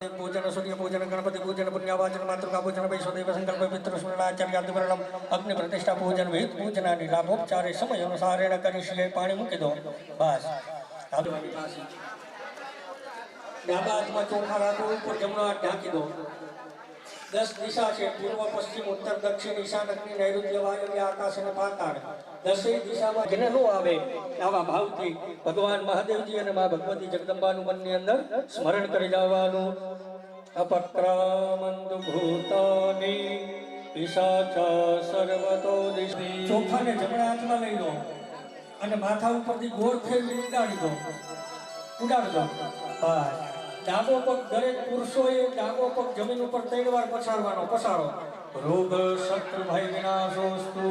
पूजन सूर्य पूजन गणपति पूजन पुण्यवाचन मातृका पूजन वैश्वदेव संकल्प पितृ स्मरणाचार्यादिवर्णम अग्नि प्रतिष्ठा पूजन विहित पूजनानि लाभोपचारे समय अनुसारेण करिष्ये पाणी મૂકી દો બસ ડાબા હાથમાં ચોખા રાખો ઉપર જમણો હાથ ઢાંકી દો 10 દિશા છે પૂર્વ પશ્ચિમ ઉત્તર દક્ષિણ ઈશાન અગ્નિ નૈઋત્ય વાયવ્ય આકાશ અને પાતાળ 10 દિશામાં જેને નો આવે આવા ભાવથી ભગવાન મહાદેવજી અને મા ભગવતી જગદંબાનું મનની અંદર સ્મરણ કરી જવાનું અપક્રામંતુ ભૂતાની પિશાચા સર્વતો દિશી ચોખાને જમણા હાથમાં લઈ લો અને માથા ઉપરથી ગોળ ફેરવી ઉડાડી દો બસ ડાબો પગ દરેક પુરુષોએ ડાબો પગ જમીન ઉપર 3 વાર પછાડવાનો પછાડો રોગ શત્રુ ભય વિનાશોસ્તુ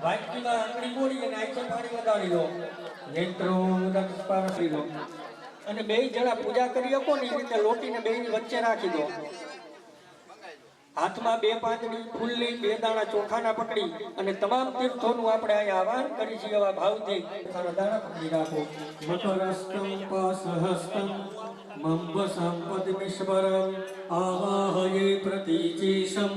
વાટકીમાં આંગળી બોળી અને આંખે પાણી લગાડી દો નેત્રો સ્પર્શી દો અને બે જણા પૂજા કરી શકો ને એ રીતે લોટીને બેની વચ્ચે રાખી દો હાથમાં 2 પાંદડી ફૂલની 2 દાણા ચોખાના પકડી અને તમામ તીર્થોનું આપણે અહીંયા આહવાન કરી છીએ એવા ભાવથી દાણા પકડી રાખો મકરસ્તમ પાસહસ્તમ મંબ સંપદમીશ્વરમ આવાહયે પ્રતિચીશમ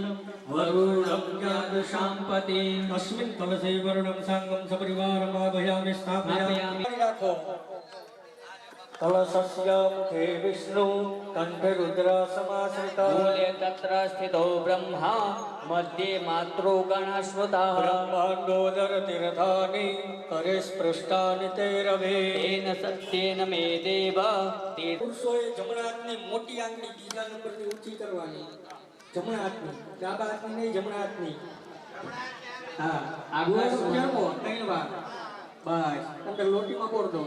વરુણમ જ્ઞાન શાંપતિ અસ્મિન કલશે વર્ણમ સાંગમ સપરિવારમ આભયામિ સ્થાપયામિ રાખો कलशस्य मुखे विष्णु कंठे रुद्र समाश्रिता मूले तत्र स्थितो ब्रह्मा मध्ये मात्रो गणाश्वतः ब्रह्मांडोदर तीर्थानि करे स्पृष्टानि ते रवे तेन सत्येन मे देव ते पुरुषोए जमणा हाथनी मोटी आंगળી બીજા નંબરની ઊંચી કરવાની જમણા હાથની ડાબા હાથની નહીં જમણા હાથની હા આગળ ફેરવો 3 વાર બસ અંદર લોટીમાં બોળ દો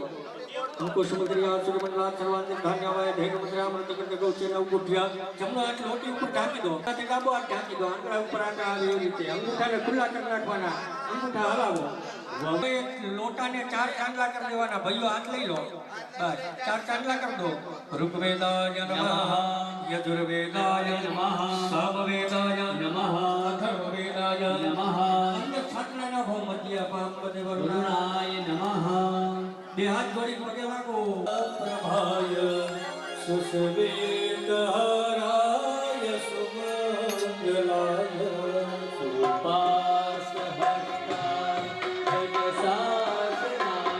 उनको समुद्रिया सूर्यमंडला सर्वांतिक धान्यवाय धैर्य मुद्रा मृति करके गौचे नव गुठिया जमना हाथ लोटी ऊपर ढांकी दो ते डाबो हाथ ढांकी दो आंगळा ऊपर आंगळा આવે એ રીતે અંગૂઠાને ખુલ્લા કરી નાખવાના અંગૂઠા હલાવો હવે લોટાને 4 ચાંદલા કરી દેવાના ભાઈઓ હાથ લઈ લો બસ 4 ચાંદલા કરી દો ઋગ્વેદાય નમઃ યજુર્વેદાય નમઃ સામવેદાય નમઃ અથર્વવેદાય નમઃ અન્ય છાટના ભો મધ્ય પામપદે વરુણાય નમઃ બે હાથ જોડી પગે લાગો પ્રભાય સુષવેદહરાય સુમંગલાય સુપાસહસ્તાય જગસાસનાય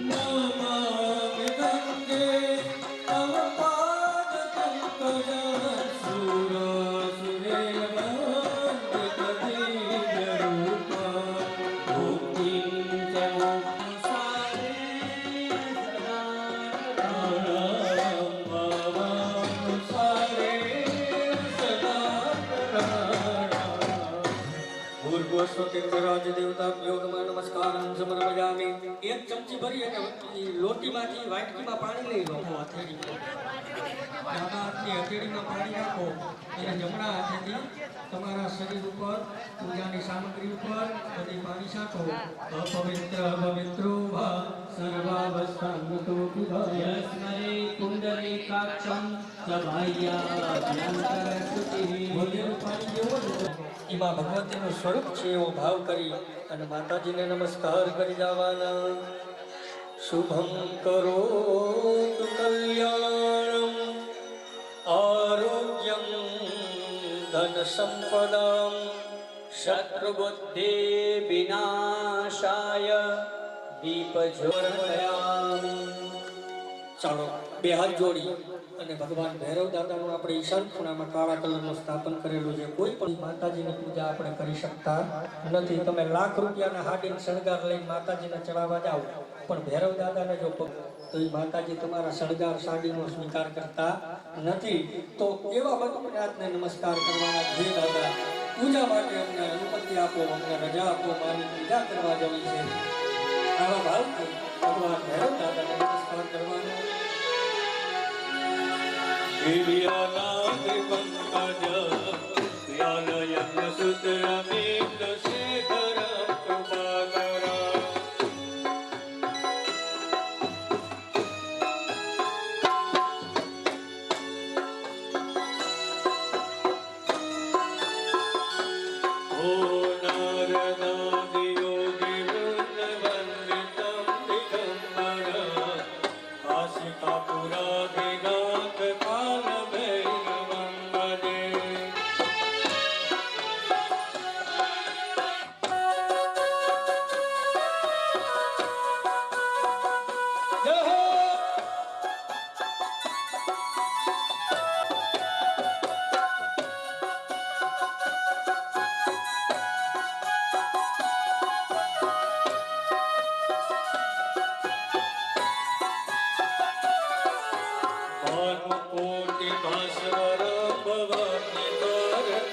નમામિ ગંગે તવ પાદ પંકજ राज देवता योगमा नमस्कारं समर्पयामि एक चमची भरी અને લોટીમાંથી વાટકીમાં પાણી લઈ લો હથેળી ડાબા હાથની હથેળીમાં પાણી રાખો અને જમણા હાથેથી તમારા શરીર ઉપર પૂજાની સામગ્રી ઉપર બધી પાણી છાંટો અપવિત્ર પવિત્રો ભા સર્વાવસ્થાંગતો પિધાય સ્મરે કુંડલીકાક્ષમ સભાયા જ્ઞાનતરસ્તુતિ વગેરે પાણી જેવો એમાં ભગવતીનું સ્વરૂપ છે એવો ભાવ કરી અને માતાજીને નમસ્કાર કરી જવાના શુભમ કરોતુ કલ્યાણમ આરોગ્યમ ધન સંપદામ શત્રુબુદ્ધિ વિનાશાય દીપજ્યોતયામિ ચાલો બે હાથ જોડી અને ભગવાન ભૈરવ દાદાનું આપણે ઈશાન ખૂણામાં કાળા કલરનું સ્થાપન કરેલું છે કોઈ પણ માતાજીની પૂજા આપણે કરી શકતા નથી તમે લાખ રૂપિયાના હાડીનો શણગાર લઈને માતાજીને ચડાવવા જાઓ પણ ભૈરવ દાદાને જો તો એ માતાજી તમારા શણગાર સાડીનો સ્વીકાર કરતા નથી તો એવા ભગવાનને નમસ્કાર કરવાના જે દાદા પૂજા માટે અમને અનુમતિ આપો અમને રજા આપો મારી પૂજા કરવા જવી છે આવા ભાવથી ભગવાન ભૈરવ દાદાને નમસ્કાર કરવાનો દિવ્યાનાથ પંકજ વ્યાલયન સુતરમિત શેખર કૃપાકર ઓ નારદાદિ યોગી વૃંદ વંદિતમ દિગંબર આશિકા પુરા દિગા કોટિ ભાસ્વર ભવાની તારક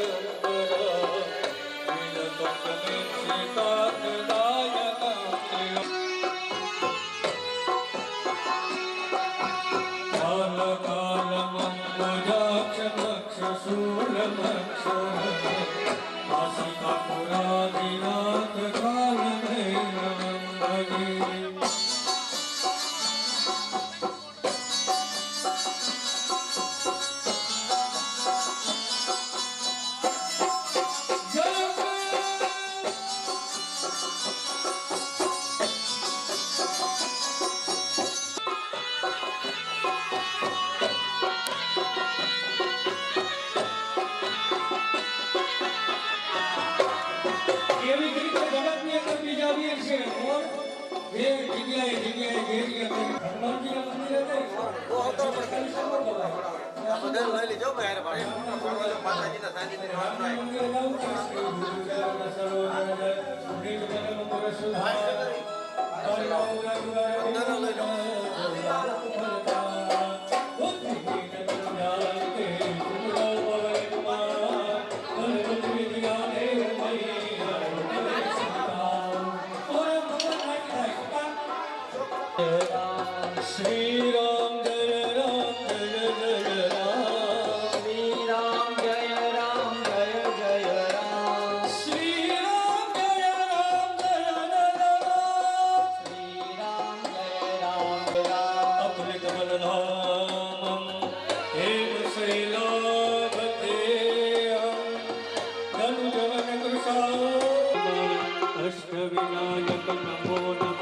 અષ્ટવિનાયક નમો નમઃ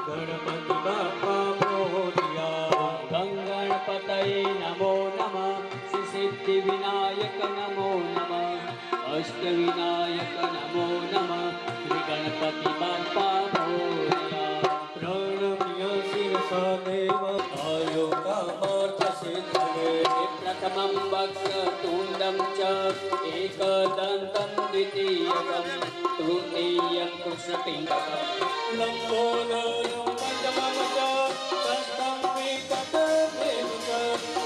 ગણપતિ બાપા મોરયા ગંગણપતયે નમો નમઃ સિદ્ધિ વિનાયક નમો નમઃ અષ્ટવિનાયક નમો નમઃ શ્રી ગણપતિ બાપા મોરયા પ્રણમ્ય શિરસા દેવ આયો કામાર્થ સિદ્ધયે પ્રથમં વક્રતુંડં ચ एकदन्तं द्वितीयकं तृतीयं कृष्णपिङ्गकं लम्बोदरं पञ्चमं च षष्ठं विकटमेव च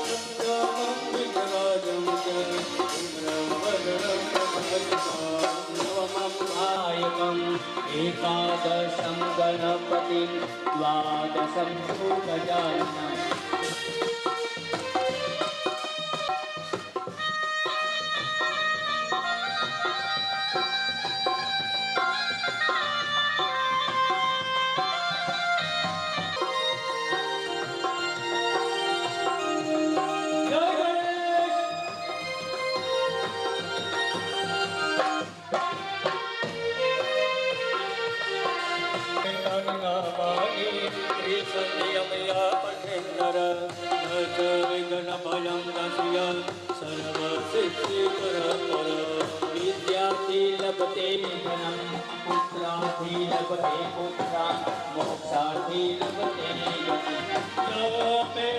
सप्तमं विघ्नराजं च नवमं नायकम् एकादशं गणपतिं द्वादशं गजाननम् विद्यार्थी लभते धनं पुत्रार्थी लभते पुत्रान् मोक्षार्थी लभते जपे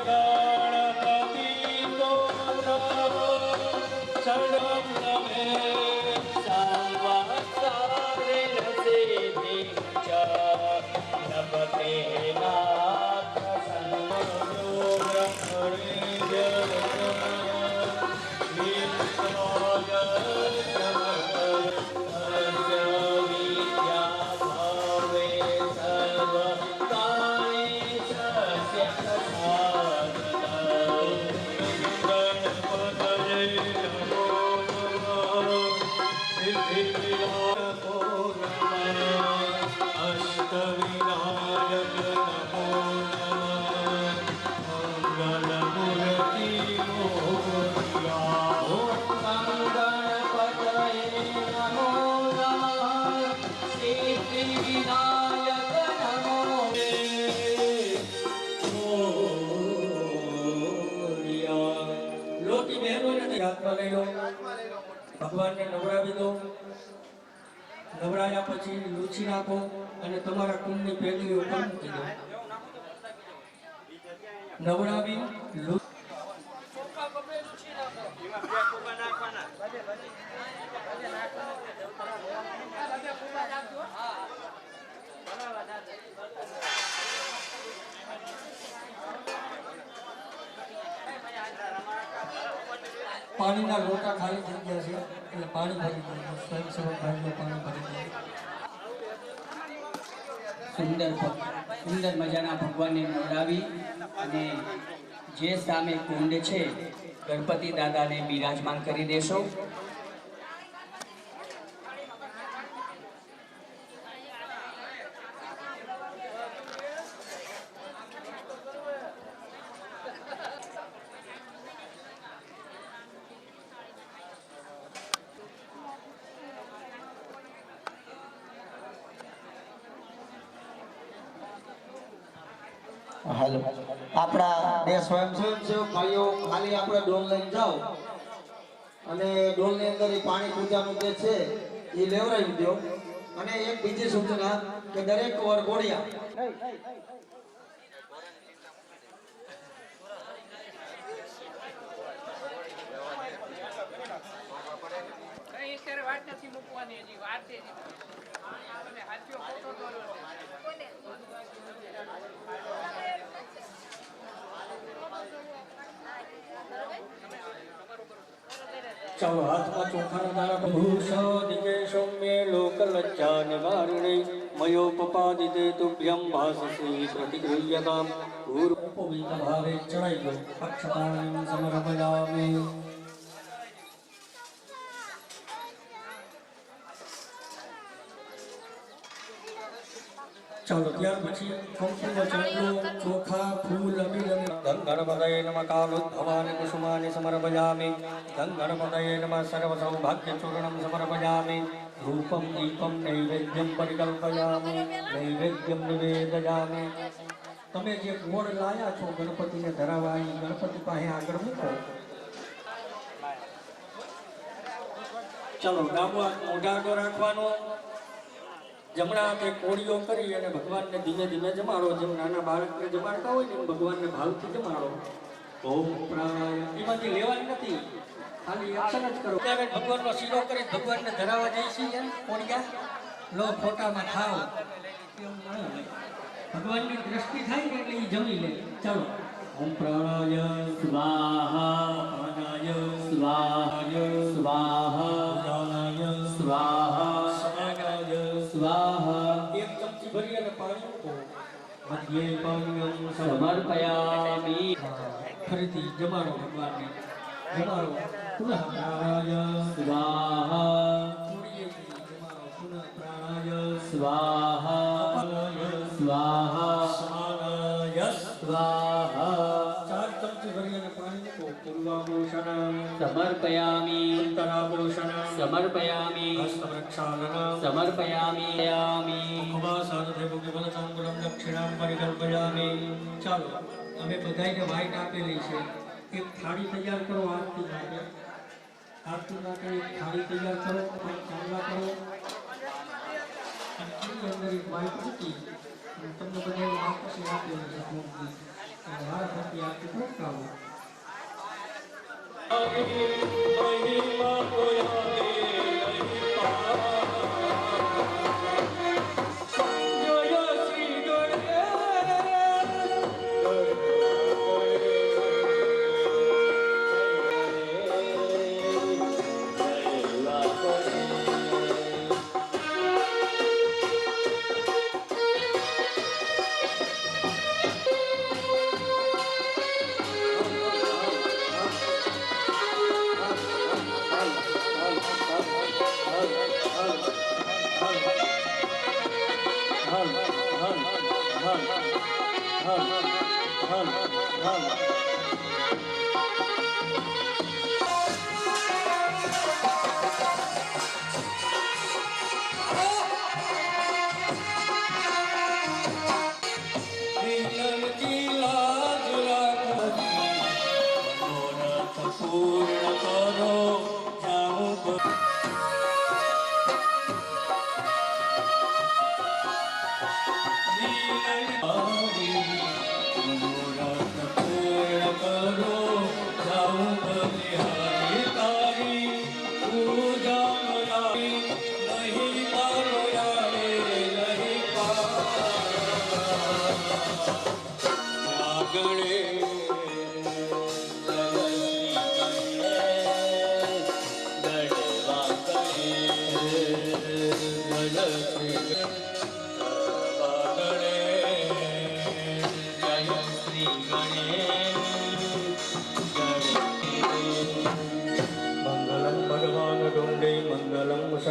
गणपति शरणं नमे संवत्सरेण सिद्धिं च लभते नाथ सन्मयो ब्रह्मणे ભગવાનને નવડાવી દો. નવડાયા પછી લૂછી નાખો અને તમારા કુંડની પેલી ઉપર મૂકી દો. નવડાવી પાણીના લોટા ખાલી થઈ ગયા છે એટલે પાણી ભરી દઈએ. સ્વયંસેવક ભાઈઓ પાણી ભરી દઈએ. સુંદર મજાના ભગવાનને નવડાવી અને જે સામે કુંડ છે ગણપતિ દાદાને બિરાજમાન કરી દેશો. હાલો આપણા બે સ્વયંસેવક ભાઈઓ ખાલી આપણે ડોલ લઈને જાઓ અને ડોલની અંદર એ પાણી પૂજાનું જે છે એ લેવરાવી દો. અને એક બીજી સૂચના કે દરેક વરઘોડિયા વાત નથી મૂકવાની, હજી વાત છે. આપણે હાથીઓ ફોટો દોરવાનો. ચાલો હાથમાં ચોખાના દાણા ભૂષાદિકે સૌમ્ય લોકલજ્જા નિવારણે મયોપપાદિતે તુભ્યમ ભાસસી પ્રતિગૃહ્યતામ પૂર્વોપવિત ભાવે ચડાઈ ગયો અક્ષતાન સમર્પયામિ. ચાલો ત્યાર પછી કંકુમ ચાંદલો ચોખા ફૂલ અબીલ ગંગ ગણપતયે નમઃ કાલોદ્ભવાનિ કુસુમાનિ સમર્પયામિ. ગંગ ગણપતયે નમઃ સર્વ સૌભાગ્ય ચૂર્ણમ સમર્પયામિ. ધૂપમ દીપમ નૈવેદ્યમ પરિકલ્પયામિ. નૈવેદ્યમ નિવેદયામિ. તમે જે ગોળ લાયા છો ગણપતિને ધરાવવા એ ગણપતિ પાસે આગળ મૂકો. ચાલો ડાબો હાથ મોઢા આગળ રાખવાનો. જમણા હાથે કોળીઓ કરી અને ભગવાનને ધીમે ધીમે જમાડો. જેમ નાના બાળકને જમાડતા હોય ને એમ ભગવાનને ભાવથી જમાડો. ઓમ પ્રાણાય એમાંથી લેવાની નથી, ખાલી એક્શન જ કરો. ત્યારે ભગવાનનો શીરો કરી ભગવાનને ધરાવવા જાય છે કોળિયા લો ફોટામાં ખાઓ. ભગવાનની દ્રષ્ટિ થાય ને એટલે એ જમી લે. ચાલો ઓમ પ્રાણાય સ્વાહા, પ્રાણાય સ્વાહાય સ્વાહા, પ્રાણાય સ્વાહા, સ્વાહા. એક ચમચી ભરી અને પાણી મૂકો. મધ્યે પાણીયમ સમર્પયામિ. ફરીથી જમાડો ભગવાનને, જમાડો. પુનઃ પ્રાણાય સ્વાહા, થોડીએથી જમાડો. પુનઃ પ્રાણાય સ્વાહા, સ્વાહા, સમાનાય સ્વાહા. ચાર ચમચી ભરી અને પાણી મૂકો. પૂર્વાભૂષણમ સમર્પયામિ, ઉત્તરાભૂષણમ સમર્પયામિ, હસ્તપ્રક્ષાલનમ સમર્પયામિ. મુખવાસાદધે ભુજબલસંગુલમ દક્ષિણામ પરિકલ્પયામિ. ચાલો અમે બધાઈને વાઈટ આપેલી છે. એક થાળી તૈયાર કરો આરતી માટે. આરતી માટે એક થાળી તૈયાર કરો, ચાંદલા કરો અને એની અંદર એક વાઈટ મૂકી તમને બધાને આરતી આપેલી છે. મારા થકી આરતી પ્રગટાવો. મહિમા કોયા પૂર્ણ કરો જાઉં મનોરથ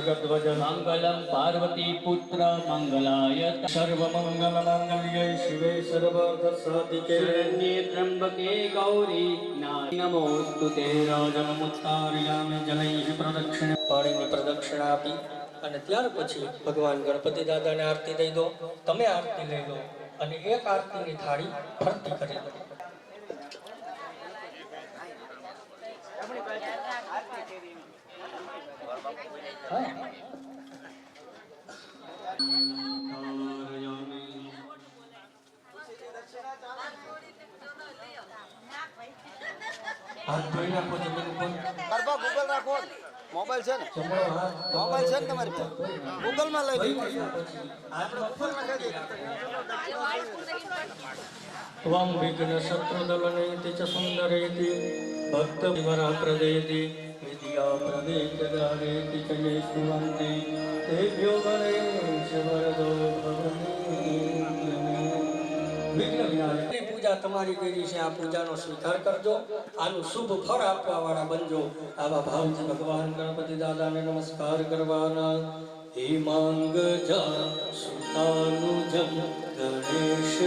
ખગધ્વજ મંગલમ પાર્વતી પુત્ર મંગલાય સર્વમંગલમાંગલ્યે શિવે સર્વાર્થ સાધિકે શરણ્યે ત્રંબકે ગૌરી નમોસ્તુતે રાજનમુત્તારયામિ જલૈઃ પ્રદક્ષિણ પાણીની પ્રદક્ષિણા આપી અને ત્યાર પછી ભગવાન ગણપતિ દાદાને આરતી દઈ દો. તમે આરતી લઈ લો અને એક આરતીની થાળી ફરતી કરી દો. હાથ ધોઈ નાખો જમીન ઉપર. ગરબા ગૂગલ રાખો. મોબાઈલ છે ને? જમણો હાથ મોબાઈલ છે ને તમારી પાસે? ગૂગલમાં લઈ લો. त्वं विघ्न शत्रुदलनेति च सुन्दरेति भक्तविवरः प्रदयति विद्या प्रदेशदारेति च ये श्रुवन्ति तेभ्यो गणेश वरदो भवति. વિઘ્ન વિનાયકની પૂજા તમારી કરી છે. આ પૂજાનો સ્વીકાર કરજો. આનું શુભ ફળ આપવા વાળા બનજો. આવા ભાવથી ભગવાન ગણપતિ દાદાને નમસ્કાર કરવાના. હે માંગ જા સુતાનુજમ ગણેશ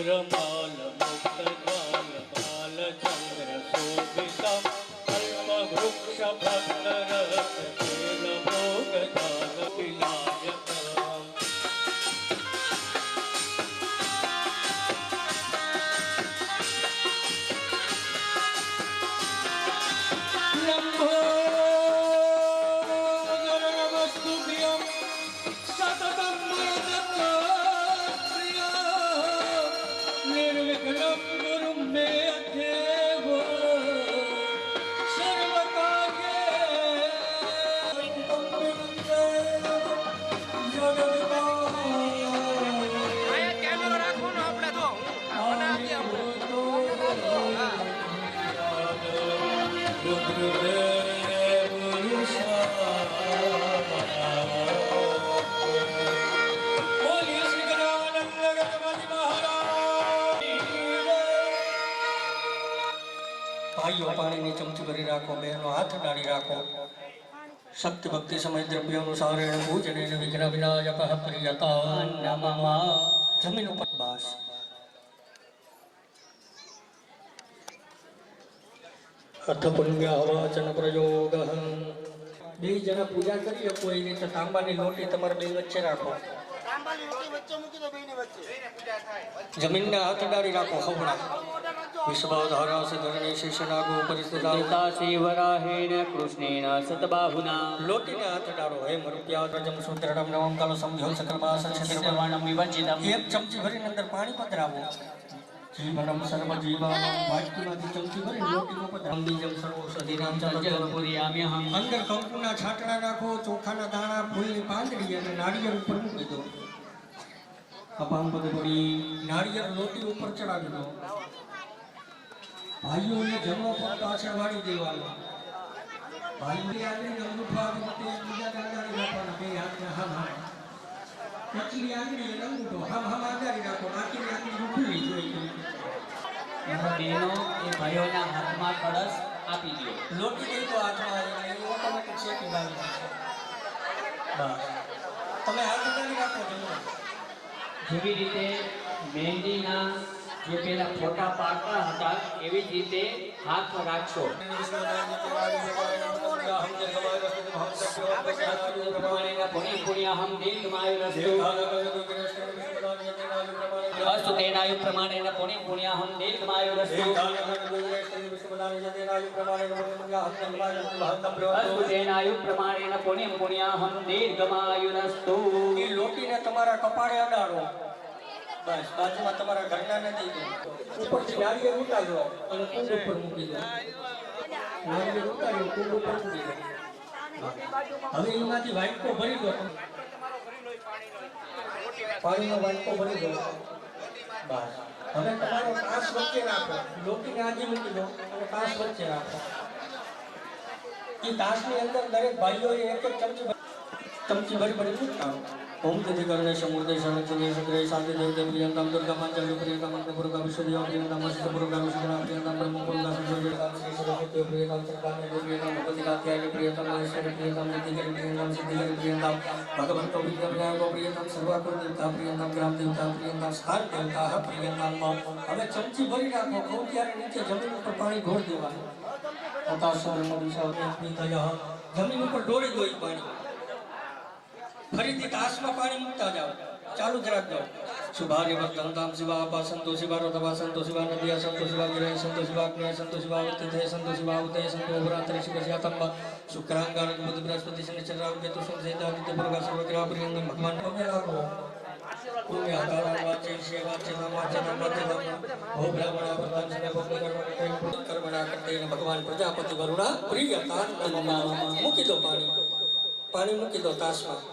રમાલ મુક્તજાલ બાલ ચંદ્ર શોભિતમ અલ્પ વૃક્ષ ભક્ત રસ તેલ ભોગ જાલ વિનાયકમ. લંબોદરવસ્તુભ્યં સતતં निर्विघ्नं गुरुं मे अध्येव આયા કેમેરો રાખો ને આપણે તો બનાવીએ ભાઈઓ પાણીની ચમચી ભરી રાખો. બહેનો હાથ ડાળી રાખો. શક્તિ ભક્તિ સમય દ્રવ્ય અનુસારેણ પૂજનેન વિઘ્ન વિનાયકઃ પ્રિયતા નમઃ. જમીન ઉપર બસ. અર્થ પુણ્ય વાચન પ્રયોગ. બે જણા પૂજા કરીએ કોઈ રીતે તાંબાની લોટી તમારે બે વચ્ચે રાખો. તાંબાની રોટી વચ્ચે મૂકી દો બેયની વચ્ચે. જમીનને હાથ અડાડી રાખો ખવડા વિશ્વધારા સિદ્ધરણી શિષ્યનાગો પરિસ્થિતા પિતાસી વરાહેણ કૃષ્ણેન સતબાહુના લોટીને હાથ અડાડો હે મરુપ્યા રજમ સુંદરમ નવમ કાલો સમજો સકરમા સર્વાણમ વિવંચિતમ એક ચમચી ભરીને અંદર પાણી પધરાવો જીવનમ સર્વ જીવાનમ વાટકીમાંથી ચમચી ભરી લોટીમાં પધરાવો બીજમ સર્વૌષધિનામ જલપુરિયામ્યહમ અંદર કંકુના છાંટણા નાખો ચોખાના દાણા ફૂલની પાંદડી અને નાળિયેર ઉપર મૂકી દો અપાંગ પડી નાળિયેર લોટી ઉપર ચડાવી દો ભાઈઓને જમવા પર પાછળ વાળી દેવાનો ભાઈઓની આંગળી અંગૂઠા વખતે એકબીજાને અડાડી રાખવાના બે હાથને હામ હામ કચરી આંગળી અને અંગૂઠો હામ હામ અડાડી રાખો બાકીની આંગળી ઉખડી જોઈએ બહેનો એ ભાઈઓના હાથમાં કળશ આપી દો લોટી દઈ તો હાથમાં ઓટોમેટિક શેકી બાવી જશે બસ તમે હાથ અડાડી રાખો જમવા જેવી રીતે મહેંદીના જે પેલા ફોટા પાડતા હતા એવી જ રીતે હાથ રાખશો પુણ્યહમ દીર્ઘમાયુરસ્તુ અસ્તુ તેનાયુ પ્રમાણેન પુણ્યહમ દીર્ઘમાયુરસ્તુ અસ્તુ તેનાયુ પ્રમાણેન પુણ્યહમ દીર્ઘમાયુરસ્તુ એ લોટીને તમારા કપાળે અડાડો બસ બાજુમાં તમારા ઘરનાને દઈ દો ઉપરથી નાળિયેર ઉતારો અને કુંડ ઉપર મૂકી દો નાળિયેર ઉતારી કુંડ ઉપર મૂકી દો હવે એમાંથી વાટકો ભરી દો પાણીનો વાટકો ભરી દો બસ હવે તમારો કાંસ વચ્ચે રાખો લોટીને આજી મૂકી દો અને કાંસ વચ્ચે રાખો એ તાસની અંદર દરેક ભાઈઓએ એક એક ચમચી ભરી મૂકતા ओम तिथि करणे समुद्र शरणचने सग्रे शांति देवते प्रियंतम दुर्गा पांचाली प्रियंतम अंतपुरगा विश्वदेव प्रियंतम अष्टपुरगा विष्णुना प्रियंतम ब्रह्मपुरगा सुजयकाल श्री सरस्वती प्रियंतम चक्राने प्रियंतम भगवती कात्यायनी प्रियंतम महेश्वरी प्रियंतम नितिकरी प्रियंतम सिद्धिकरी प्रियंतम भगवंतो विद्याव्यायो प्रियंतम सर्वाकुल देवता प्रियंतम ग्राम देवता प्रियंतम स्थान देवता प्रियंतम હવે ચમચી ભરી રાખો ખોટિયારે નીચે જમીન ઉપર પાણી ઢોળ દેવાનું આકાશ દિશા જમીન ઉપર ઢોળી દો એ પાણી ફરીથી તાસમાં પાણી મૂકતા જાઓ ચાલુ જ રાખજો શુભાર્ય વર્તનતામ શિવા આપા સંતો શિવા રોતવા સંતો શિવા નદિયા સંતો શિવા ગિરય સંતો શિવા જ્ઞ સંતો શિવા વર્તિતે સંતો શિવા ઉદય સંતો ભ્રાતરી શિવ શ્યાતંબ શુક્રાંગાન બુધ બૃહસ્પતિ શનિ રાહુ કેતુ સોમ સહિતા નિત્ય પુરગા સર્વગ્રહ પ્રિયંગમ ભગવાન પગે લાગો પુણ્ય આધારા વાચે શિવ વાચે નામ વાચે નામ વાચે નામ હો બ્રાહ્મણા પ્રધાન સને ભોગ કર્મણા કરતે ભગવાન પ્રજાપતિ વરુણા પ્રિયતા મૂકી દો પાણી મૂકી દો તાસમાં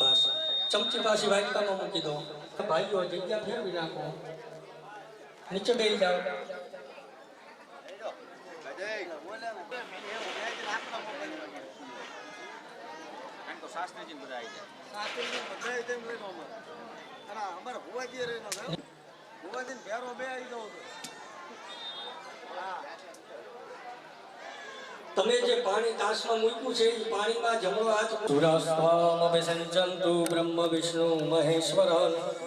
બસ ચમચી પાછી વાટકામાં મૂકી દો ભાઈઓ જગ્યા ફેરવી નાખો નીચે બેસી જાઓ તમે જે પાણી તાસમાં મૂક્યું છે એ પાણીમાં જમણો હાથ સુરાસ્વામ અભિસંચંતુ બ્રહ્મ વિષ્ણુ મહેશ્વર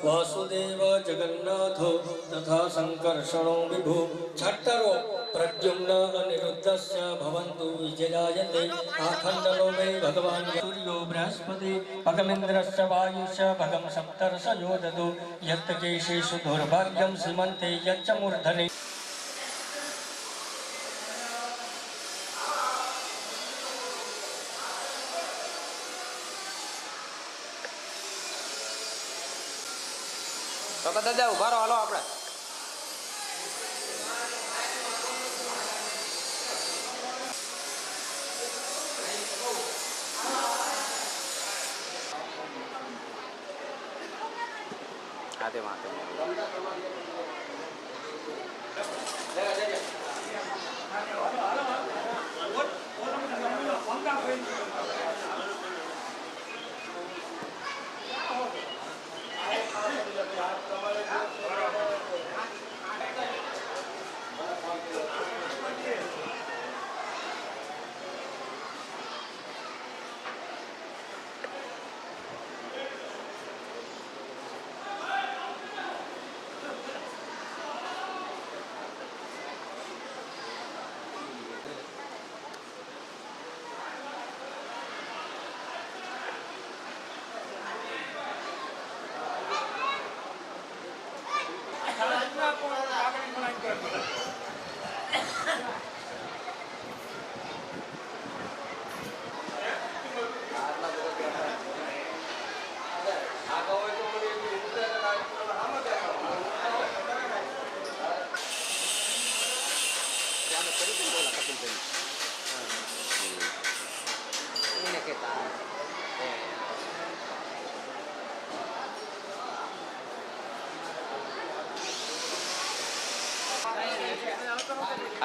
વાસુદેવ જગન્નાથ તથા સંકર્ષણો વિભુ છઠ્ઠરો પ્રદ્યુમ્ન અનિરુદ્ધસ્ય ભવન્તુ વિજયાયતે આખંડનો મે ભગવાન સૂર્યો બૃહસ્પતિ ભગમેન્દ્રસ્ય વાયુષ્ય ભગમ સપ્તર્ષયો દદો યત્ કેશેષુ દુર્ભાગ્યમ શ્રીમંતે યચ્ચ મૂર્ધને તો દાદા ઉભા રહો હાલો આપણે હાથે માથે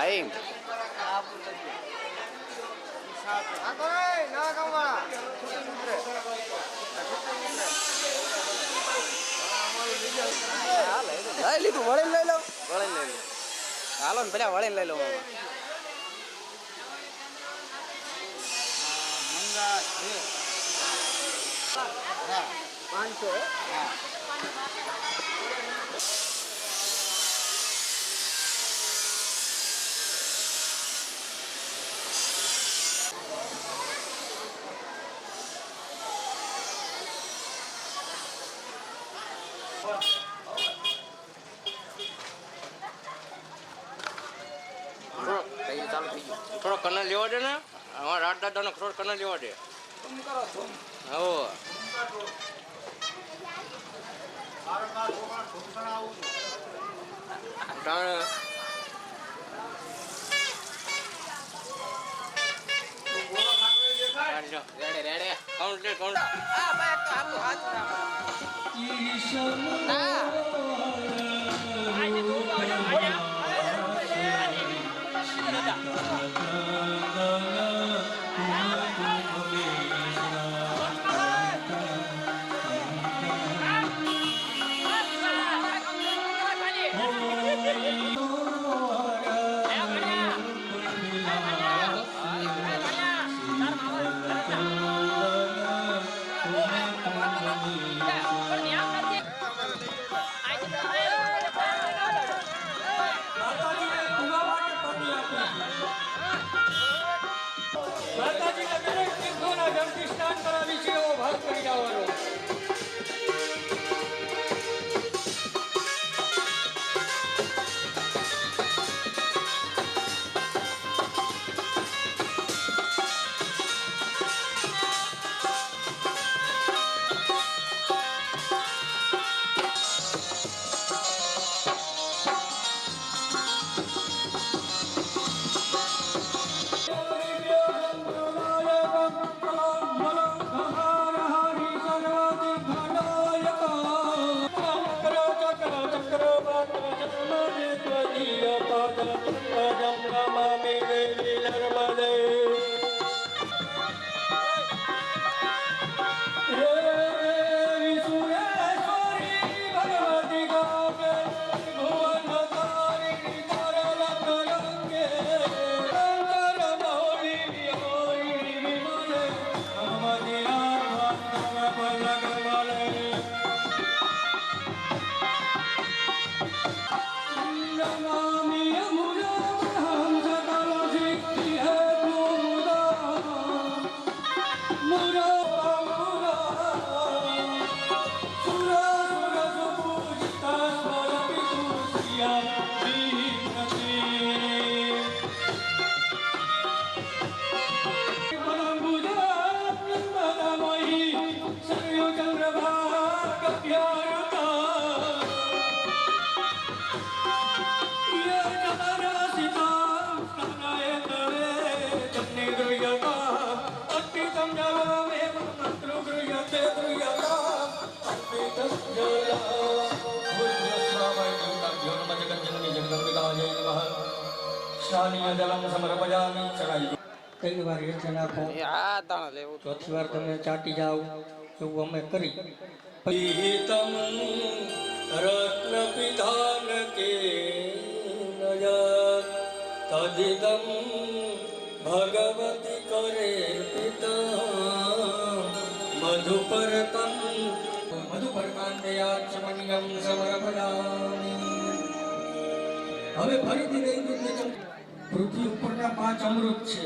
એમ લઈ લીધું વળીને લઈ લો હાલો ને પેલા વળીને લઈ લો ચાલુ થઈ ગયું થોડો કલર લેવા દે ને અમારા રાત દાદાનો થોડો કલર લેવા દે હો માતાજીના દરેક તીર્થોના જળથી સ્નાન કરાવી છે એવો ભાગ કરી જવાનો. કઈ વાર હેઠે નાખો ચોથી વાર તમે ચાટી જાઓ એવું અમે કરી પિતમ રત્ન પિધાન કે તદિદમ ભગવતી કરે પિતા મધુપરતમ મધુપરકાંતયાત સમનિયમ સમર્પયામિ. હવે ફરીથી દહીં પૃથ્વી ઉપરના 5 અમૃત છે: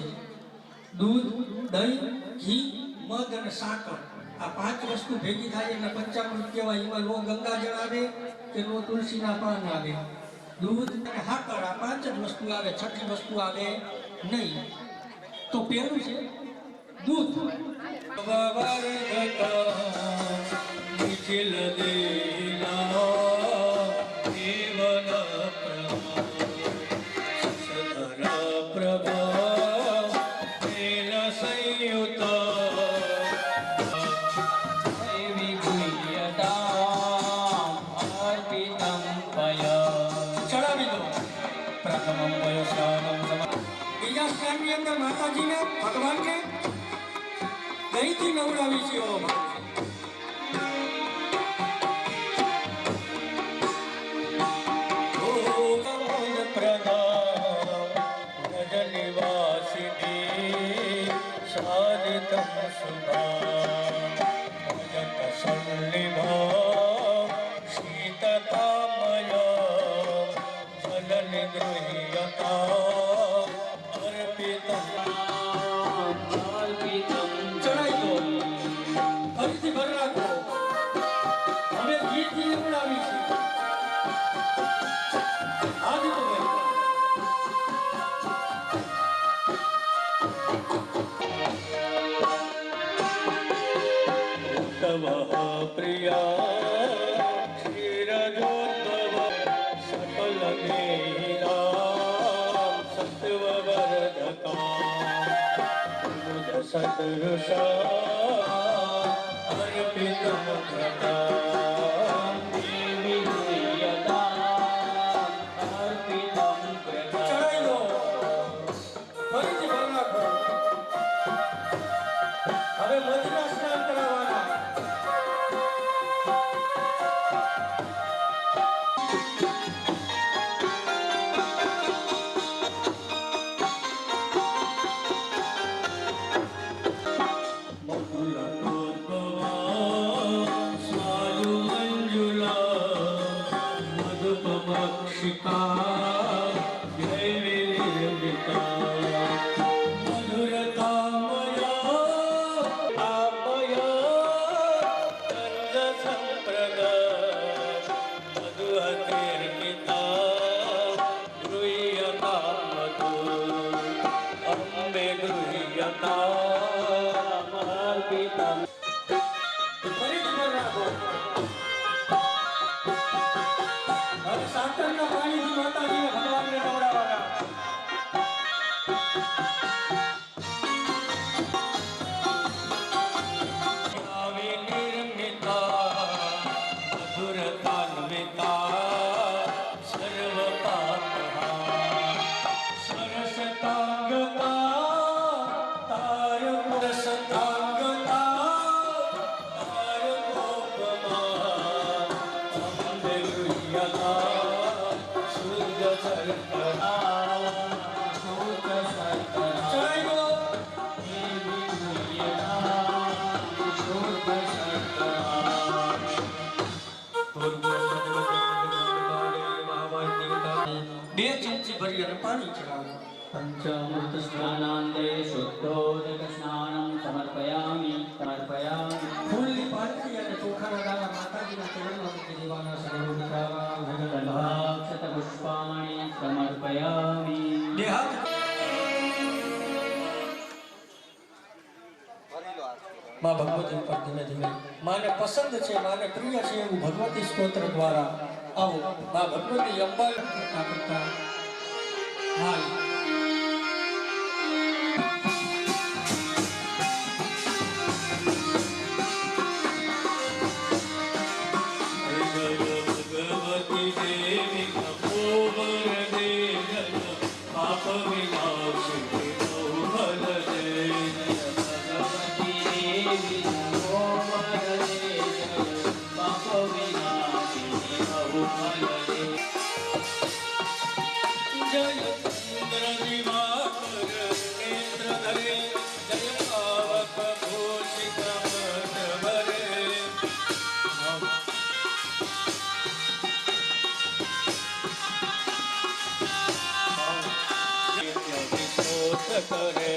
દૂધ, દહીં, ઘી, મધ અને સાકર. આ 5 વસ્તુ ભેગી થાય એટલે પંચામૃત કહેવાય. એમાં લો ગંગાજળ આવે કે લો તુલસીના પાન આવે. દૂધ અને સાકર આ 5 જ વસ્તુ આવે, છઠ્ઠી વસ્તુ આવે નહીં. તો પહેલું છે દૂધ. ચડાવી દો. પ્રથમ ભગવાનને દહીંથી નવડાવી છે ઓ ભગવાન. ચડાઈ દો. ફરીથી ભર રાખો. હવે ગીતથી નવડાવી છે. આજ તો ભાઈ तव प्रिया क्षीरजोद्भव सकल देहिरा सत्ववर्धका मुद सदृशा अर्पितं कृता देवी तुय्यता अर्पितं कृता. चढ़ाई दो. फरीથી ભર નાખો. હવે મધના સ્નાન કરાવવાના. હવે સાકરના પાણીથી માતાજીને ભગવાનને નવડાવવાના. બે ચમચી ભરી અને પાણી ચડાવો. પંચામૃત સ્નાનાંતે શુદ્ધોદક સ્નાનમ સમર્પયામિ સમર્પયામિ. ફૂલની પાંખડી અને ચોખાના દાણા માતાજીના ચરણમાં મૂકી દેવાના. સર્વાક્ષત પુષ્પાણિ સમર્પયામિ. બે હાથ માં ભગવતી ઉપર ધીમે ધીમે માને પસંદ છે, માને પ્રિય છે એવું ભગવતી સ્તોત્ર દ્વારા આવો માં ભગવતી અંબા કરતા હાલ ભગવતી દેવી કપોવર દે પાપ વિનાશિની ભલ દે. जय सुंदर दिवाकर नेत्र धरे जय पावक भूषित मत भरे. विशोध करे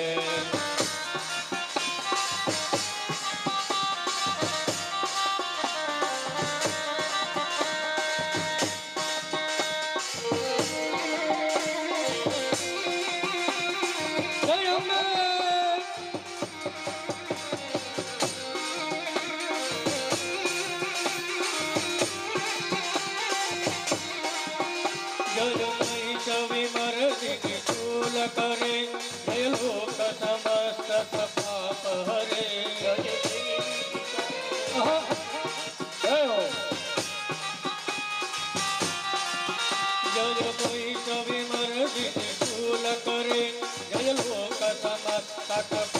करे जय लोक समस्त पाप हरे. जय वैष्णवी मर्दिनी शूल करे जय लोक समस्त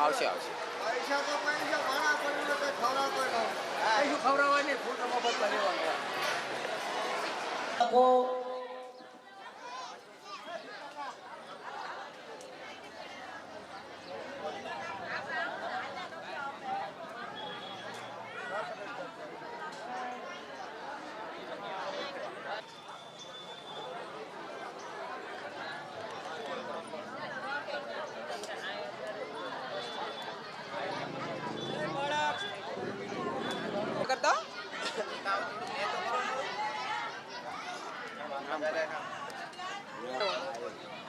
આવશે આવશે રાખો. કરતા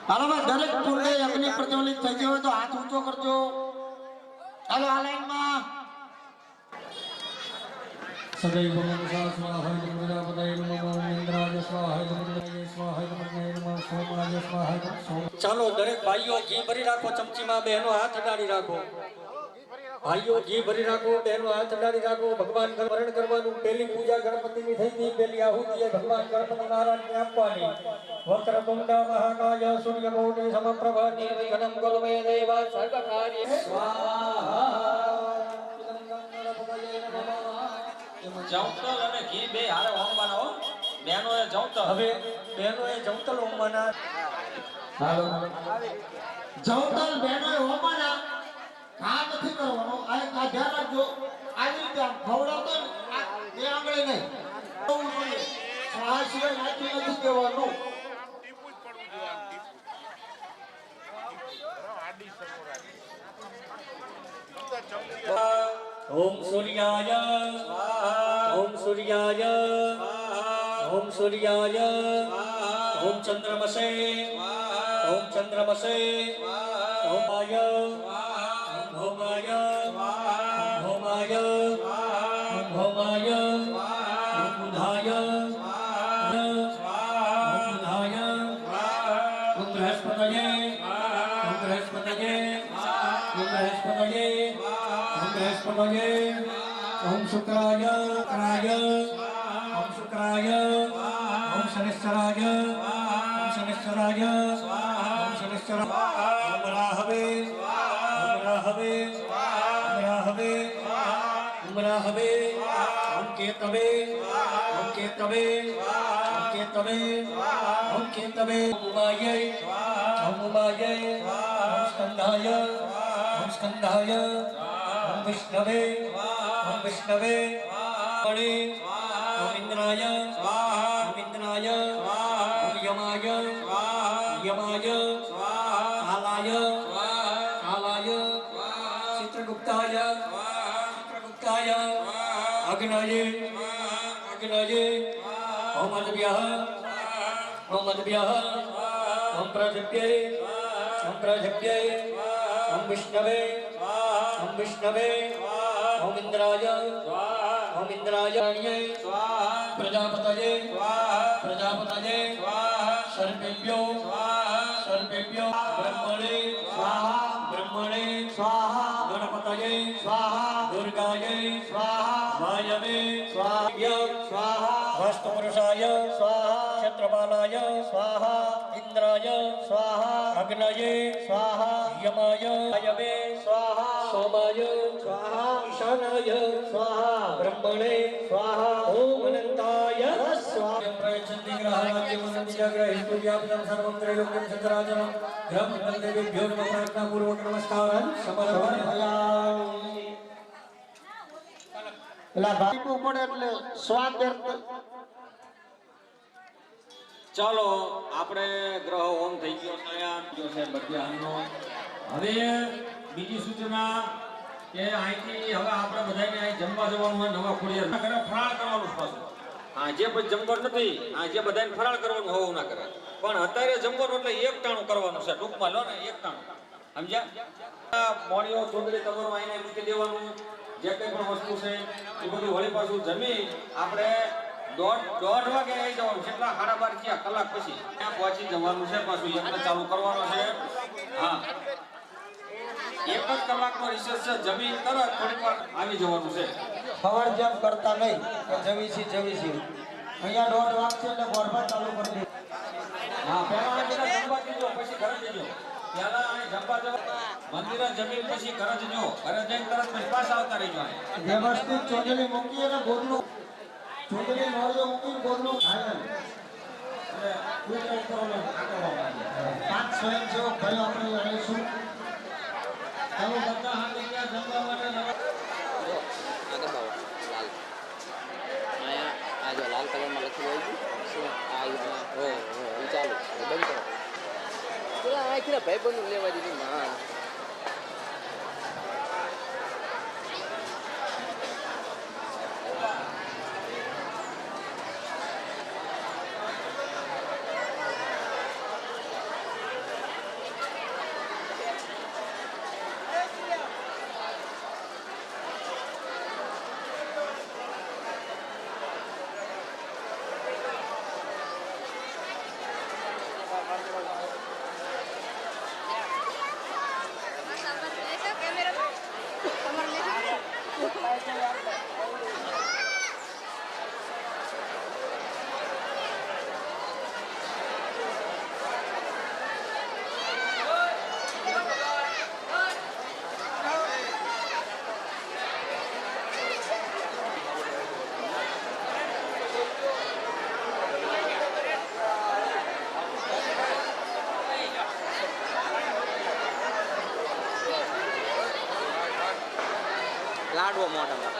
હાલો ભાઈ, દરેક કુંડે અગ્નિ પ્રજ્વલિત થઈ ગયો હોય તો હાથ ઊંચો કરજો. હાલો આ લાઈનમાં સદૈવ મનસા સ્વાહાય નમઃ પ્રજાપતયે નમઃ ઇન્દ્રાય સ્વાહાય નમઃ ઇન્દ્રાય સ્વાહાય નમઃ સોમાય સ્વાહાય. ચાલો દરેક ભાઈઓ ઘી ભરી રાખો, ચમચીમાં બહેનો હાથ અડાડી રાખો. ભાઈઓ ઘી ભરી રાખો, બહેનો હાથ અડાડી રાખો. ભગવાન વરણ કરવાનું. પહેલી પૂજા ગણપતિની થઈ હતી, પહેલી આહુતિ ભગવાન ગણપતિ મહારાજને આપવાની. વક્રતુંડ મહાકાય સૂર્યકોટિ સમપ્રભ નિર્વિઘ્નં કુરુ મે દેવ સર્વકાર્ય જવતલ અને ઘી બે હારે હોમવાના હો. બહેનોએ જવતલ. હવે બહેનોએ જવતલ હોમવાના. હાલો જવતલ બહેનોએ હોમાના ઘા નથી કરવાનો. આ એક આ ધ્યાન રાખજો. આવી રીતે આમ ખવડાવતો ને આ બે આંગળી નહીં હોવું જોઈએ. આ સિવાય નાખી નથી દેવાનું. ઓમ સૂર્યાય ઓમ સૂર્યાય ઓમ સૂર્યાય ઓમ ચંદ્રમસે ઓમ ચંદ્રમસે ઓમ આય ઓમ આય ઓમ આય ઓમ આય ઓમ બુધાય ઓમ બુધાય ઓમ બૃહસ્પતયે ઓમ બૃહસ્પતયે ઓમ બૃહસ્પતયે बृहस्पतये ओम शुक्राय ओम शुक्राय ओम शनिश्चराय ओम शनिश्चराय ओम शनिश्चराय ओम राहवे ओम राहवे ओम राहवे ओम राहवे ओम केतवे ओम केतवे ओम केतवे ओम केतवे ओम उमायै ओम उमायै ओम स्कंधाय ओम स्कंधाय ओम विष्णवे ओम विष्णवे मणि ओम इंद्राय ओम इंद्राय ओम यमाय यमाय कालाय कालाय चित्रगुप्ताय चित्रगुप्ताय अग्नये अग्नये ओम अद्भ्यः ओम अद्भ्यः ओम प्रजप्ये ओम प्रजप्ये ओम विष्णवे ओम विष्णवे ओम इंद्राय ओम इंद्राय प्रजापतये प्रजापतये सर्पेभ्यो सर्पेभ्यो ब्रह्मणे स्वाहा ब्रह्मणे स्वाहा गणपतये स्वाहा दुर्गायै स्वाहा वायवे स्वाहा स्वाहा वास्तुपुरुषाय स्वाहा क्षत्रपालाय स्वाहा इंद्राय स्वाहा अग्नये स्वाहा यमाय वायवे स्वाहा सोमाय स्वाहा ईशानाय स्वाहा ब्रह्मणे स्वाहा ओम अनंताय स्वाहा प्रयच्छन्ति ग्रहाद्यमनन्दिजग्रहेतु व्याप्तं सर्वं त्रैलोक्यं चतुराचरं ब्रह्मदेवेभ्यो नमः प्रार्थनापूर्वक नमस्कारं समर्पयामि. એટલે ભાઈપું પડે એટલે સ્વાદ ચાલો આપણે ગ્રહ હોમ થઈ ગયો તૈયાર ગયો છે બધાનો. હવે બીજી સૂચના કે અહીંથી હવે આપણે બધાને અહીં જમવા જવાનું હોય નવા ખોડિયાર ઘરે ફરાળ કરવાનું પાછું. હા જે પછી જમવાનું નથી, હા જે બધાને ફરાળ કરવાનું હોવું ના કરે, પણ અત્યારે જમવાનું એટલે એક ટાણું કરવાનું છે, ટૂંકમાં લો ને એક ટાણું, સમજ્યા? મોણીઓ ચોંદડી તમારું આઈને મૂકી દેવાનું, જે કંઈ પણ વસ્તુ છે એ બધું વળી પાછું જમી આપણે દોઢ વાગે આવી જવાનું. કેટલા 12:30 થયા, કલાક પછી ત્યાં પહોંચી જવાનું છે. પાછું યજ્ઞ ચાલુ કરવાનો છે. હા, 1 જ કલાકનો રિસેસ છે. જમીન તરત થોડીક વાર આવી જવાનું છે. ખબર જેમ કરતા નહીં કે જવીસી અહીંયા 1:30 વાગશે એટલે ગોરબા ચાલુ કરી દે. હા, પહેલા અહીં બધા જમવા જજો, પછી ઘરે જજો. પહેલા અહીં જમવા જવા, મંદિરે જમીન પછી ઘરે જજો. ઘરે જઈને તરત પછી પાછા આવતા રહેજો. વ્યવસ્થિત ચોંદલી મૂકી અને ગોદનું ચોંદલી નોળીઓ મૂકીને ગોદનું ખાય. એટલે કુતરા ઉપર આકરવા માંડે. 5 સ્વયંસેવક ભાઈઓ આપણે રહીશું. ચાલો બધા હાથે ગયા જમવા માટે નવા આ દબાવો લાલ. અહીંયા આ જો લાલ કલરમાં લખેલું હોય છે શું આ હો હો ચાલુ બંધ કરો. પેલા આ કેટલા ભાઈબંધો લેવા દીધી માં. લાડવો મોઢામાં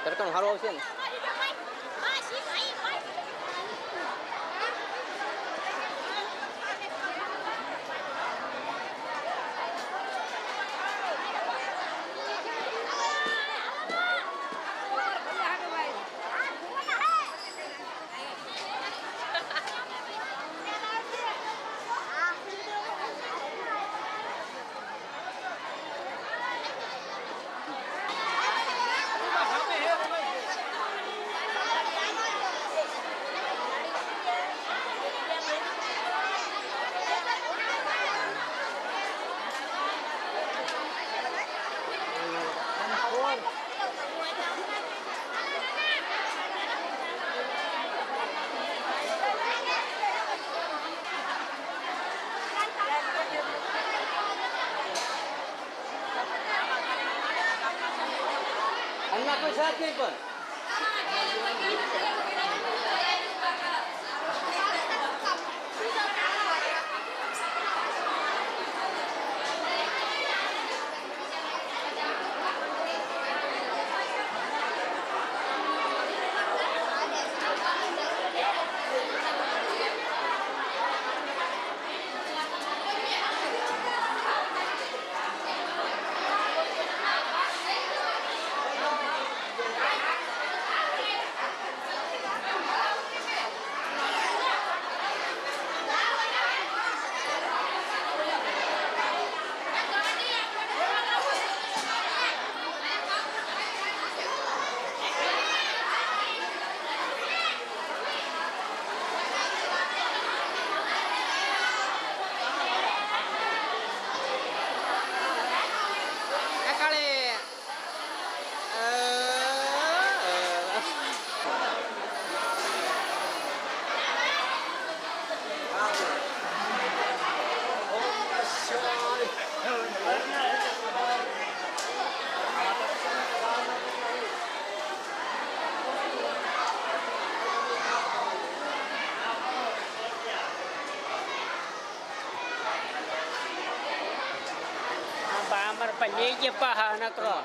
તડકાનું સારું આવશે ને. अन्ना કોઈ સાથ નહીં પણ પણ લઈ ગયા પાહા નકરો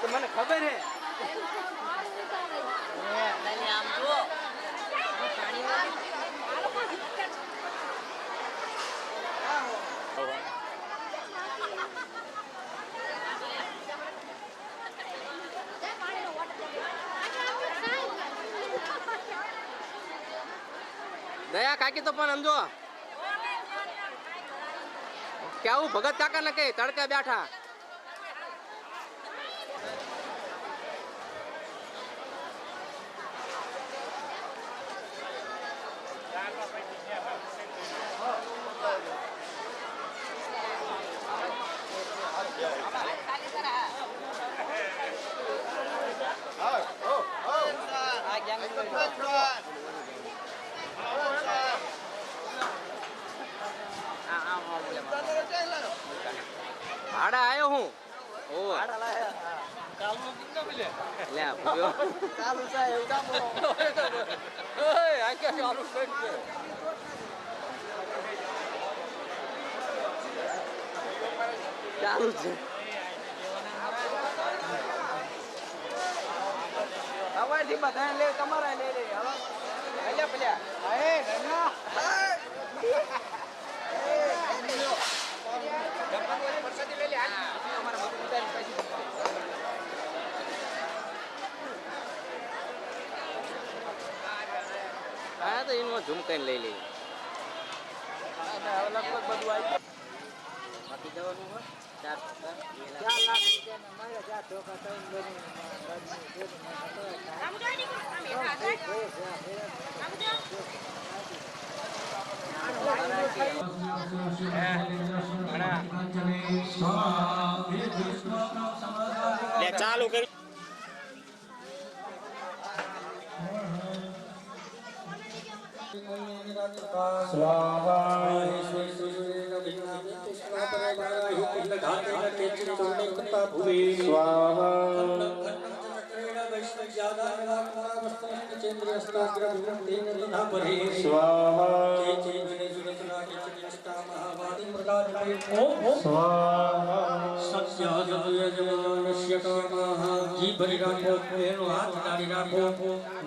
મને ખબર હે આમ જુઓ દયા કાકી તો પણ સમજો કેવું ભગત કાકા ને કઈ તડકે બેઠા ભાડા આવ્યો હું ઓ ભાડા લાયા કાલનો કિંમત મિલે લે પૂયો ચાલુ છે એવું કામ ઓય આ કે ચાલુ કરી દે ચાલુ છે હવે થી બધા લે તમારા લે લે હવે અલ્યા પલ્યા એ ઘરના હા તો એમાં ઝુમકાઈને લઈ લઈએ લગભગ બધું આવી બાકી જવાનું હોય 4 લાખ રૂપિયા મળે 4 ધોકા ચાલુ કરી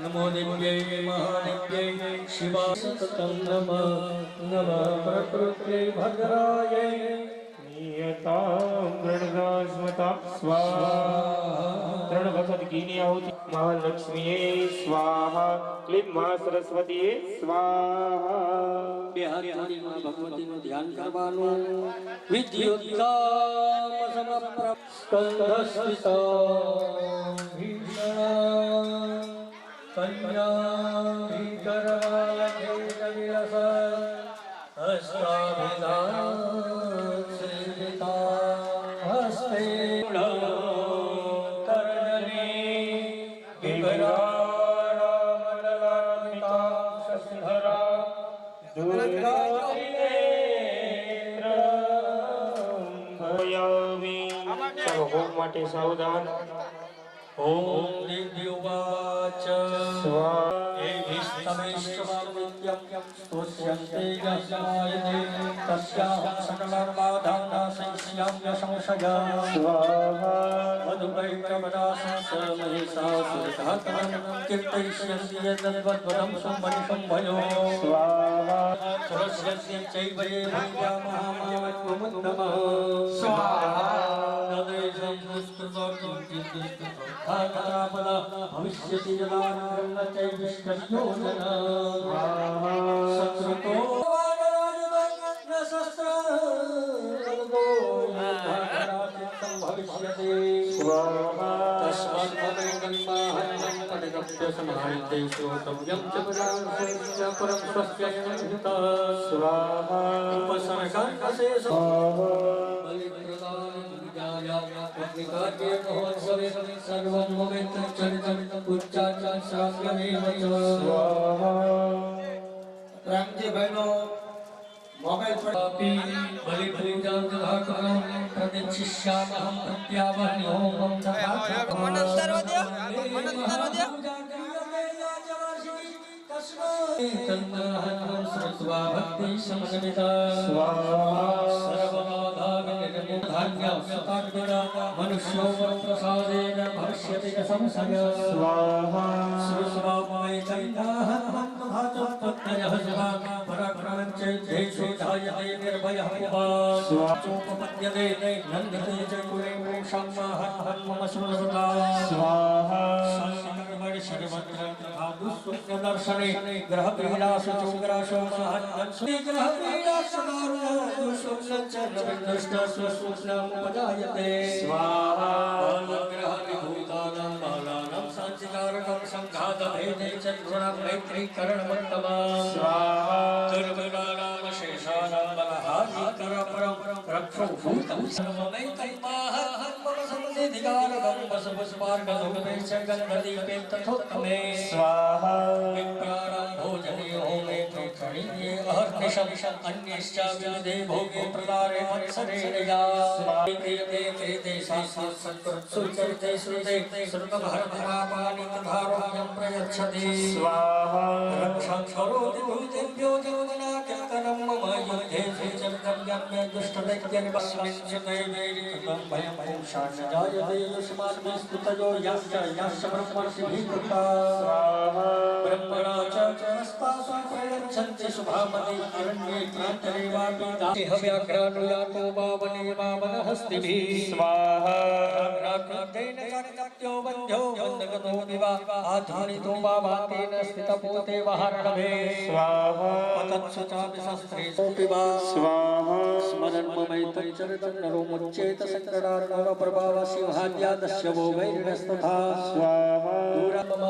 નમો દેવ્યૈ મહાદેવ્યૈ શિવા સતતં નમઃ પ્રકૃત્यै ભદ્રાयै નિયતાં ગણનાસ્મતા સ્વાહા 3 વખત ઘીની આહુતિ મહાલક્ષ્મીએ સ્વાહા ક્લીં મા સરસ્વતીએ સ્વાહા બે હાથ જોડી માં ભગવતીનું ધ્યાન કરવાનું વિદ્યુત્તમ સમપ્રભ સ્કંધસ્थितं ભીષણ કન્યા ભીકરવાલખેત વિલસ હસ્તાભિધાન હસ્તે કરજને વિભરામંડલાન્વિતા શશિધરા હોમ માટે સાવધાન ઓમ દિવ્યોવાચ સ્વાહા સ્તોષ્યન્તે યસ્માયતે તસ્યાહં સકલં બાધાના સંસ્યામ્ય સંશયા સ્વાહા મધુકૈકવદાસમહેસાસુરઘાતनं કીર્તયિષ્યન્તિ તદ્વદ્વદં સંભનિષં ભયો સ્વાહા સરસ્યસ્ય ચૈવયે ભૈયામહામાત્મુદ્દમઃ સ્વાહા નદેશં પુષ્કૃતોર્તું ચિત્તિષ્કૃતોત્થાપદા ભવિષ્યતિ જલાનં ચૈવિષ્કર્યો સત્સતો ભવિષ્યતિ સ્વાહા તસ્માत् कल्पाहन्नं पठितव्यसमाहिते श्रोतव्यं च परांशस्य परं स्वस्त्ययनहिता स्वाहा उपसर्गान्नशेष बलिप्रदान पूजाया अग्निकार्ये महोत्सवे सर्वं पवित्रचरितं पूज्याचं श्राव्यमेव च स्वाहा રામજી ભાઈનો મોબાઈલ પર बलिपूजां तथा करं प्रदिक्षिष्यामहं प्रत्यावह्न्योऽहं तथा तन्नाहं श्रुत्वा भक्तिसमन्विता स्वाहा सर्वबाधाविनिर्मुक्तान्यं सताग्निना मनुष्यो प्रसादेन भविष्यति च संशयः स्वाहा श्रुत्वा वै तन्नाहं तथा तत्तयः पराक्रमं चैत्येषु जायते निर्भयः पुमान् स्वाचोपपद्यते नन्दते च कुले मोक्षांसाहं मम सुरसदा स्वाहा सर्वकर्मणि सर्वत्र तथा दुःस्वप्नदर्शने ग्रहपीडासु चोग्रासु महन्नसु ग्रहपीडासु दुःस्वप्नञ्च नविन्दष्टस्व स्वप्नमुपजायते स्वाहा बालग्रहविभूतानां बालानां साञ्चिकारकं सङ्घातभेदे च गुणमैत्रीकरणमत्तमा स्वाहा दुर्गुणानां शेषानां बलहानिकरपरं रक्षो भूतं सर्वमैकल्पाहं मम संसिद्धिकारकं वसुपुष्पार्घलोके च गन्धदीपे तथोत्तमे स्वाहा विप्राणां भोजने होमे प्रोक्षणीये अहर्निशं अन्यश्च विविधे भोगे प्रदारे मत्सरेण या क्रियते क्रियते शास्त्रात् सत्कृत्सु चरिते श्रुते सर्वभरतपापानि तथारोग्यं प्रयच्छति स्वाहा रक्षां करोति भूतेभ्यो जगन्नाथकरं मम युद्धे चरितव्यं मे दुष्टदैत्यनिवस्मिन् च दैवेरिकृतं भयं पुंसान् न जायते युष्मान् विस्तुतयो याश्च ब्रह्मर्षिभिः कृता स्वाहा ब्रह्मणा च स्तासु प्रयच्छन्ति शुभामति अरण्ये प्रान्तरे वापि दासेह व्याघ्रानुयातो वावने वामनहस्तिभिः स्वाहा राकृतेन चारित्यो बन्ध्यो वन्दगतो विवा आधानितो वा भातेन स्थितपोते वहार्णवे स्वाहा पतत्सु चापि शस्त्रे सोऽपि वा स्वाहा स्मरन् ममैतच्चरितं नरो मुच्येत सङ्कटार्णवप्रभावसिंहाद्यादस्य वो वैरिणस्तथा स्वाहा दूरमम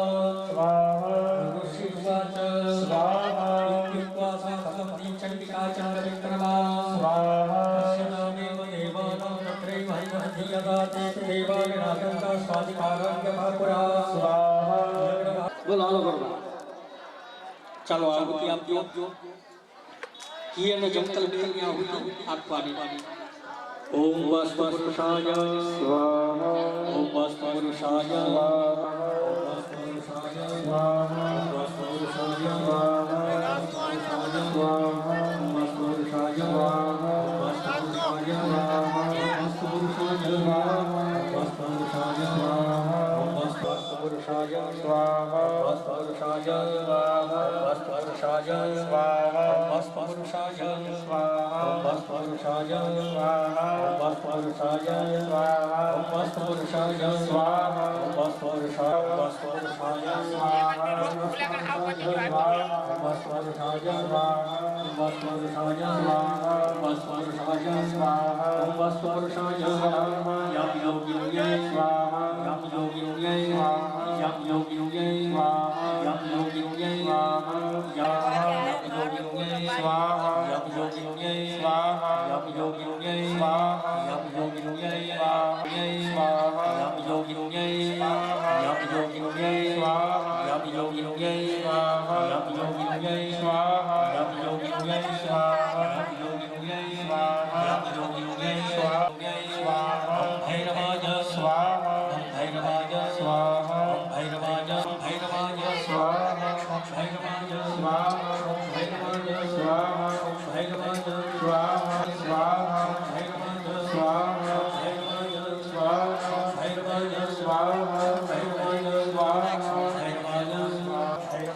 स्वाहा ऋषिवाच स्वाहा इत्युक्त्वा सा भगवती चण्डिका चन्द्रविक्रमा स्वाहा तस्य नामेव देवानां तत्रैव हरिमहधीयगाते देवानागन्ता स्वादिकाराज्ञभापुरा स्वाहा બોલો હાલો કરવા ચાલો આહુતિ આપજો કી અને જમતલ બેની આહુતિ આપવાની ઓમ વાસ્તુપુરુષાય સ્વાહા ઓમ વાસ્તુપુરુષાય સ્વાહા ઓમ વાસ્તુપુરુષાય સ્વાહા ઓમ વાસ્તુપુરુષાય સ્વાહા ઓમ વાસ્તુપુરુષાય સ્વાહા ઓમ વાસ્તુપુરુષાય સ્વાહા ઓમ વાસ્તુપુરુષાય સ્વાહા ઓમ વાસ્તુપુરુષાય સ્વાહા ઓમ वास्तुपुरुषाय स्वाहा वास्तुपुरुषाय स्वाहा वास्तुपुरुषाय स्वाहा वास्तुपुरुषाय स्वाहा वास्तुपुरुषाय स्वाहा वास्तुपुरुषाय स्वाहा वास्तुपुरुषाय स्वाहा वास्तुपुरुषाय वास्तुपुरुषाय स्वाहा वास्तुपुरुषाय स्वाहा वास्तुपुरुषाय स्वाहा वास्तुपुरुषाय स्वाहा वास्तुपुरुषाय स्वाहा यम योगिने स्वाहा यम योगिने स्वाहा यम योगिने स्वाहा यम योगिने स्वाहा यम योगिने स्वाहा यम योगिने स्वाहा यम योगिने स्वाहा यम योगिने स्वाहा यम योगिने स्वाहा यम योगिने स्वाहा यम योगिने स्वाहा यम योगिने स्वाहा यम योगिने स्वाहा यम योगिने स्वाहा यम योगिने स्वाहा भैरवाय स्वाहा भैरवाय स्वाहा भैरवाय भैरवाय स्वाहा भैरवाय स्वाहा भैरवाय स्वाहा भैरवाय स्वाहा स्वाहा भैरवाय स्वाहा भैरवाय स्वाहा भैरवाय स्वाहा भैरवाय स्वाहा भैरवाय स्वाहा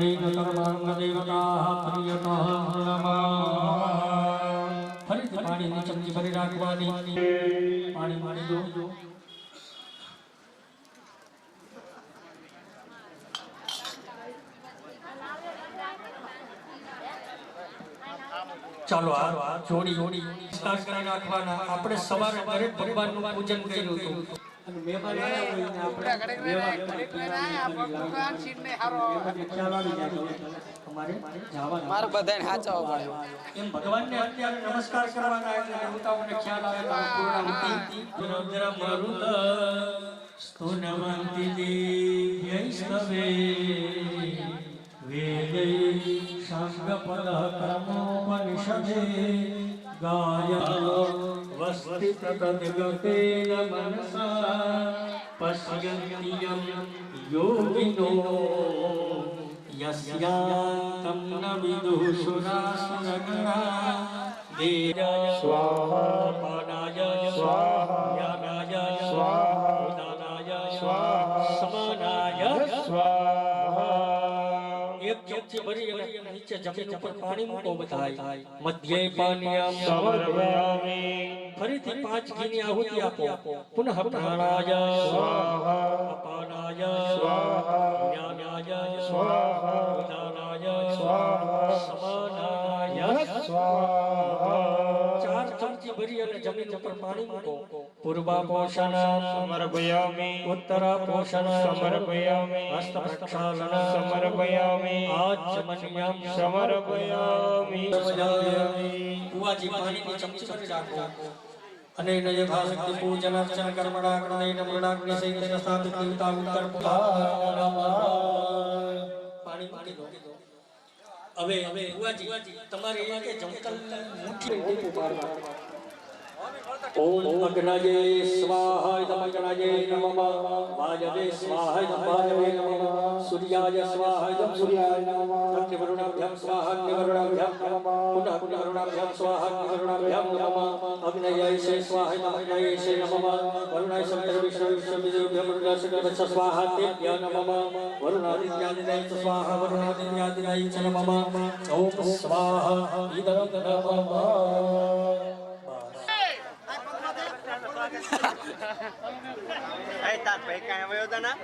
એનું ભરો ફરીથી પાણીની ચમચી ભરી રાખવાની. પાણી મારી દો. ચાલો આ જોડી સ્ટાર્ટ કરી નાખવાના. આપણે સવારે દરેક ભગવાનનું પૂજન કર્યું હતું અને મહેમાન આવ્યા હોય ને આપણે ખ્યાલ આવી જાય અમારે જવાનું. મારે બધાને સાચવવા પડે એમ ભગવાનને અત્યારે નમસ્કાર કરવાના એટલે દેવતાઓને ખ્યાલ આવે તો પૂર્ણાહુતિ રુદ્ર મરુત સ્તુનવંતિ દિવ્યૈસ્તવે વેદે સાંગપદ કર્મોપનિષદે ગાયનો વસ્તિત તદ્ગતેન મનસા પશ્યન્તિયમ યોગિનો યસ્યાન્તં ન વિદુષુરાસુરગણા દેવાય સ્વાહા પાનાય સ્વાહા યાનાય સ્વાહા ઉદાનાય સ્વાહા સમાનાય સ્વાહા. એક ચમચી ભરી અને નીચે જમીન ઉપર પાણી મૂકો બધાય. મધ્યે પાનીયમ સમર્પયામિ. ફરીથી 5 ઘીની આહુતિ આપો. પુનઃ પ્રાણાય સ્વાહા અપાનાય સ્વાહા જ્ઞાનાય સ્વાહા ઉદાનાય સ્વાહા સમાનાય સ્વાહા. 4 ચમચી ભરી અને જમીન ઉપર પાણી મૂકો. પૂર્વા પોષણ સમર્પયામિ. ઉત્તરા પોષણ સમર્પયામિ. હસ્ત પ્રક્ષાલન સમર્પયામિ. આચમન્યમ સમર્પયામિ. કુવાજી પાણીની ચમચી ભરી રાખો અને યથાશક્તિ પૂજન અર્ચન કર્મણા કૃણેન મૃણાગ્નિ સહિત સ્થાપિત દેવતા ઉત્તર પાણી દો. હવે બુઆજી તમારે એ કે જમતલ મુઠ્ઠી ટીપું પાડવા ઓમ અગ્નજે સ્વાહાય તમગ્નજે નમઃ વાજવે સ્વાહાય વાજવે નમઃ સૂર્યાય સ્વાહાય સૂર્યાય નમઃ અગ્નિવરુણાભ્યામ સ્વાહા અગ્નિવરુણાભ્યામ નમઃ પુનઃ પુનઃવરુણાભ્યામ સ્વાહા અગ્નિવરુણાભ્યામ નમઃ અગ્નયે સ્વાહાય અગ્નયે નમઃ વરુણાય સંતર વિશ્વ વિશ્વભ્યામ વરુણાય સ્વાહા તેભ્ય નમઃ વરુણાદિત્યાદિનાય સ્વાહા વરુણાદિત્યાદિનાય ચ નમઃ ઓમ સ્વાહા ઇદં નમઃ તાર ભાઈ કાંઈ વયો હતા ના